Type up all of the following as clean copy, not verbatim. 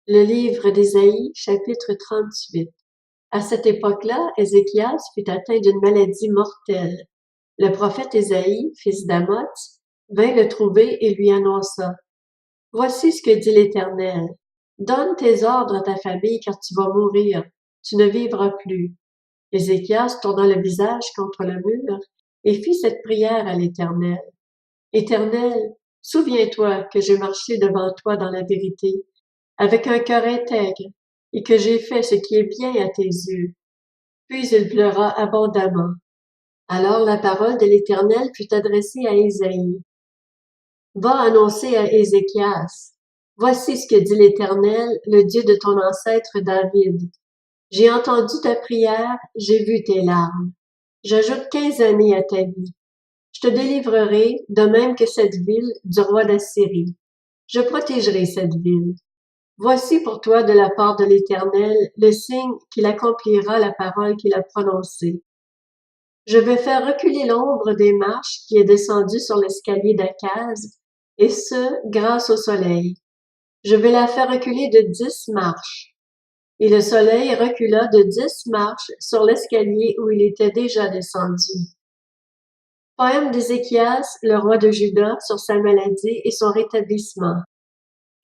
Le livre d'Ésaïe, chapitre 38. À cette époque-là, Ézéchias fut atteint d'une maladie mortelle. Le prophète Ésaïe, fils d'Amoz, vint le trouver et lui annonça: Voici ce que dit l'Éternel. Donne tes ordres à ta famille car tu vas mourir. Tu ne vivras plus. Ézéchias tourna le visage contre le mur et fit cette prière à l'Éternel. Éternel, souviens-toi que j'ai marché devant toi dans la vérité, avec un cœur intègre, et que j'ai fait ce qui est bien à tes yeux. Puis il pleura abondamment. Alors la parole de l'Éternel fut adressée à Ésaïe. Va annoncer à Ézéchias. Voici ce que dit l'Éternel, le Dieu de ton ancêtre David. J'ai entendu ta prière, j'ai vu tes larmes. J'ajoute 15 années à ta vie. Je te délivrerai, de même que cette ville, du roi d'Assyrie. Je protégerai cette ville. Voici pour toi de la part de l'Éternel le signe qu'il accomplira la parole qu'il a prononcée. Je vais faire reculer l'ombre des marches qui est descendue sur l'escalier d'Akaz, et ce, grâce au soleil. Je vais la faire reculer de 10 marches. Et le soleil recula de 10 marches sur l'escalier où il était déjà descendu. Poème d'Ézéchias, le roi de Juda, sur sa maladie et son rétablissement.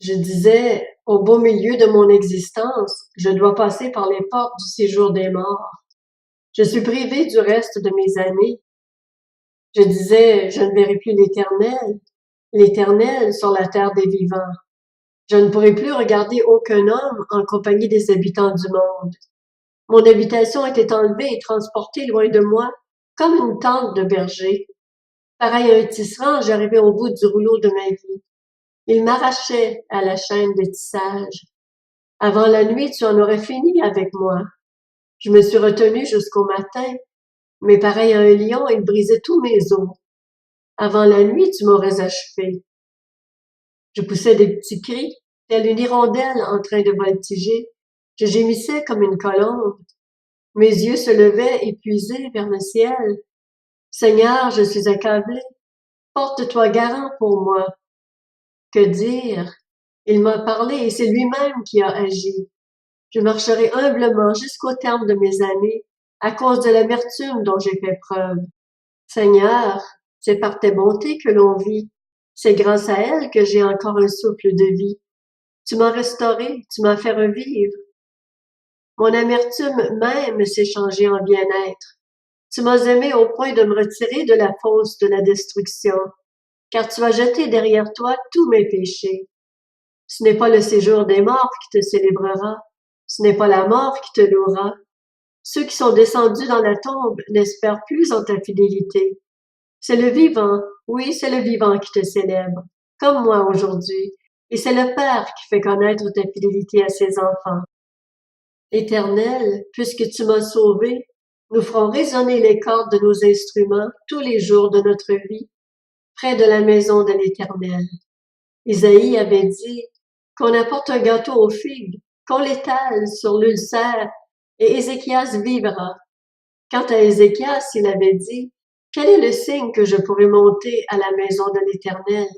Je disais, au beau milieu de mon existence, je dois passer par les portes du séjour des morts. Je suis privé du reste de mes années. Je disais, je ne verrai plus l'Éternel sur la terre des vivants. Je ne pourrai plus regarder aucun homme en compagnie des habitants du monde. Mon habitation était enlevée et transportée loin de moi, comme une tente de berger. Pareil à un tisserand, j'arrivais au bout du rouleau de ma vie. Il m'arrachait à la chaîne de tissage. Avant la nuit, tu en aurais fini avec moi. Je me suis retenue jusqu'au matin, mais pareil à un lion, il brisait tous mes os. Avant la nuit, tu m'aurais achevé. Je poussais des petits cris, telle une hirondelle en train de voltiger. Je gémissais comme une colombe. Mes yeux se levaient épuisés vers le ciel. Seigneur, je suis accablé. Porte-toi garant pour moi. Que dire? Il m'a parlé et c'est lui-même qui a agi. Je marcherai humblement jusqu'au terme de mes années, à cause de l'amertume dont j'ai fait preuve. Seigneur, c'est par tes bontés que l'on vit. C'est grâce à elles que j'ai encore un souffle de vie. Tu m'as restauré, tu m'as fait revivre. Mon amertume même s'est changée en bien-être. Tu m'as aimé au point de me retirer de la fosse de la destruction, car tu as jeté derrière toi tous mes péchés. Ce n'est pas le séjour des morts qui te célébrera, ce n'est pas la mort qui te louera. Ceux qui sont descendus dans la tombe n'espèrent plus en ta fidélité. C'est le vivant, oui, c'est le vivant qui te célèbre, comme moi aujourd'hui, et c'est le Père qui fait connaître ta fidélité à ses enfants. Éternel, puisque tu m'as sauvé, nous ferons résonner les cordes de nos instruments tous les jours de notre vie, près de la maison de l'Éternel. Isaïe avait dit qu'on apporte un gâteau aux figues, qu'on l'étale sur l'ulcère, et Ézéchias vivra. Quant à Ézéchias, il avait dit, quel est le signe que je pourrai monter à la maison de l'Éternel?